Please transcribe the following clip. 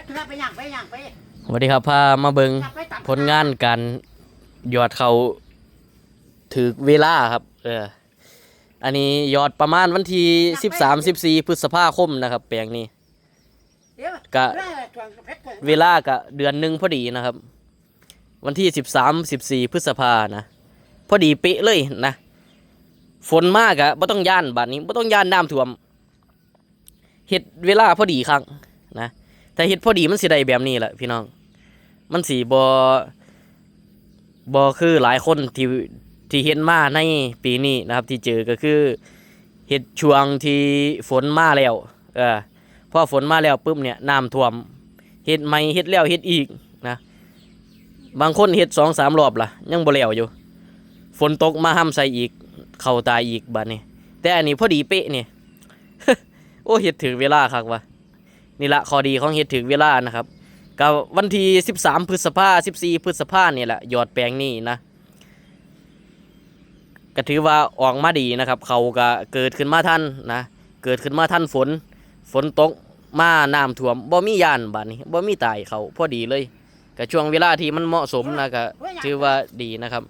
สวัสดีครับพามาเบิงผลงานการยอดเขาถือเวลาครับอันนี้ยอดประมาณวันที่13-14 พฤษภาคมนะครับแปลงนี้กะเวลากะเดือนหนึ่งพอดีนะครับวันที่13-14 พฤษภานะพอดีเป๊ะเลยนะฝนมากอะบ่ต้องย่านบัดนี้บ่ต้องย่านน้ำท่วมเฮ็ดเวลาพอดีครั้งนะแต่เฮ็ดพอดีมันสิได้แบบนี้แหละพี่น้องมันสิบ่คือหลายคนที่เฮ็ดมาในปีนี้นะครับที่เจอก็คือเฮ็ดช่วงที่ฝนมาแล้วพอฝนมาแล้วปุ๊บเนี่ยน้ำท่วมเฮ็ดใหม่เฮ็ดแล้วเฮ็ดอีกนะบางคนเฮ็ด 2-3 รอบล่ะยังบ่แล้วอยู่ฝนตกมาห้ำใส่อีกเข้าตายอีกบัดนี้แต่อันนี้พอดีเป๊ะนี่ โอ้เฮ็ดถึงเวลาคักว่ะนี่ละข้อดีของเฮ็ดถึงเวลานะครับก็วันที่13 พฤษภาคม14 พฤษภาคมนี่แหละยอดแปลงนี้นะก็ถือว่าออกมาดีนะครับเขาก็เกิดขึ้นมาทันนะเกิดขึ้นมาทันฝนตกมาน้ำท่วมบ่มีย่านบัดนี้บ่มีตายเขาพอดีเลยก็ช่วงเวลาที่มันเหมาะสมนะก็ถือว่าดีนะครับ